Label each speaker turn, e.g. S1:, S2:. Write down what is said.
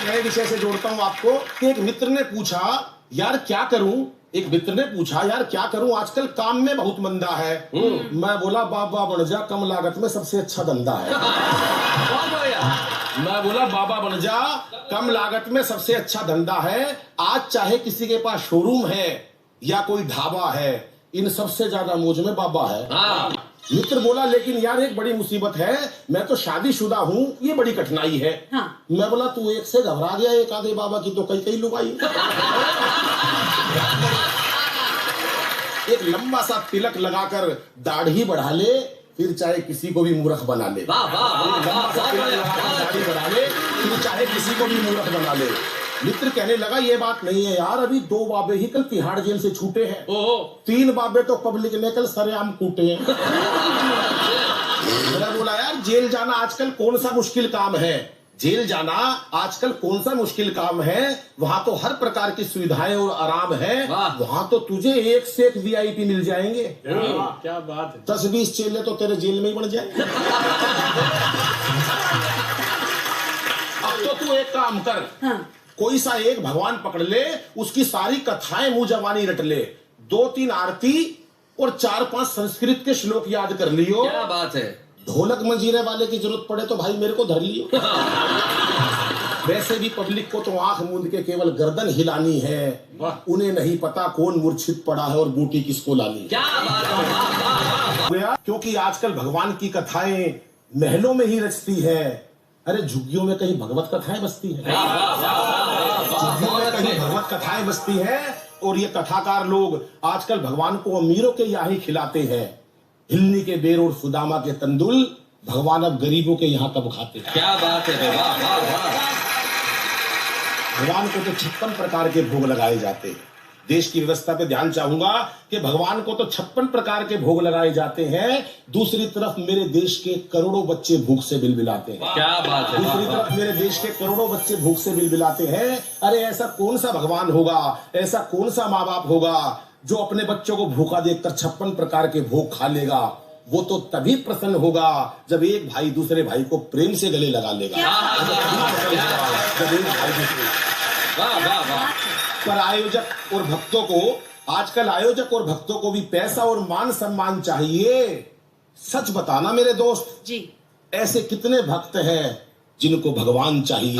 S1: नए विषय से जोड़ता हूँ आपको कि एक मित्र ने पूछा यार क्या करूं, एक मित्र ने पूछा यार क्या करूं, आजकल काम में बहुत मंदा है। मैं बोला बाबा बन जा, कम लागत में सबसे अच्छा धंधा है। मैं बोला बाबा बन जा, कम लागत में सबसे अच्छा धंधा है। आज चाहे किसी के पास शोरूम है या कोई ढाबा है, इन सबसे ज्यादा मौज में बाबा है। मित्र बोला लेकिन यार एक बड़ी मुसीबत है, मैं तो शादीशुदा हूँ, ये बड़ी कठिनाई है। हाँ। मैं बोला तू एक से घबरा गया, एक आधे बाबा की तो कई कई लुगाई। एक लंबा सा तिलक लगाकर दाढ़ी बढ़ा ले, फिर चाहे किसी को भी मूर्ख बना ले। लंबा सा तिलक लगाकर दाढ़ी बढ़ा ले, फिर चाहे किसी को भी मूर्ख बना ले। मित्र कहने लगा ये बात नहीं है यार, अभी 2 बाबे ही कल तिहाड़ जेल से छूटे हैं, 3 बाबे तो पब्लिक ने कल सरेआम कूटे हैं। मैंने बोला यार जेल जाना आजकल कौन सा मुश्किल काम है, जेल जाना आजकल कौन सा मुश्किल काम है, वहां तो हर प्रकार की सुविधाएं और आराम है, वहां तो तुझे एक से एक VIP मिल जाएंगे।
S2: क्या बात है।
S1: 10-20 चेले तो तेरे जेल में ही बन जाए। अब तो तू एक काम कर, कोई सा एक भगवान पकड़ ले, उसकी सारी कथाएं मुंह जबानी रट ले, 2-3 आरती और 4-5 संस्कृत के श्लोक याद कर लियो।
S3: क्या बात है।
S1: ढोलक मंजीरे वाले की जरूरत पड़े तो भाई मेरे को धर लियो। वैसे भी पब्लिक को तो आंख मूंद के केवल गर्दन हिलानी है, उन्हें नहीं पता कौन मूर्छित पड़ा है और बूटी किसको लानी।
S3: क्या बात है।
S1: क्योंकि आजकल भगवान की कथाएं महलों में ही रचती है, अरे झुग्गियों में कहीं भगवत कथाएं बसती है, झुग्गियों में कहीं भगवत कथाएं बसती है। और ये कथाकार लोग आजकल भगवान को अमीरों के यहाँ ही खिलाते हैं, हिलनी के बेर और सुदामा के तंदुल भगवान अब गरीबों के यहाँ कब खाते हैं।
S3: क्या बात है।
S1: भगवान को तो 56 प्रकार के भोग लगाए जाते हैं। देश की व्यवस्था पे ध्यान चाहूंगा कि भगवान को तो 56 प्रकार के भोग लगाए जाते हैं, दूसरी तरफ मेरे देश के करोड़ों बच्चे भूख से बिलबिलाते हैं।
S3: क्या बात है।
S1: दूसरी तरफ मेरे देश के करोड़ों बच्चे भूख से बिलबिलाते हैं। अरे ऐसा कौन सा भगवान होगा, ऐसा कौन सा माँ बाप होगा जो अपने बच्चों को भूखा देखकर 56 प्रकार के भोग खा लेगा। वो तो तभी प्रसन्न होगा जब एक भाई दूसरे भाई को प्रेम से गले लगा लेगा। जब एक भाई दूसरे पर आयोजक और भक्तों को, आजकल आयोजक और भक्तों को भी पैसा और मान सम्मान चाहिए। सच बताना मेरे दोस्त जी, ऐसे कितने भक्त हैं जिनको भगवान चाहिए।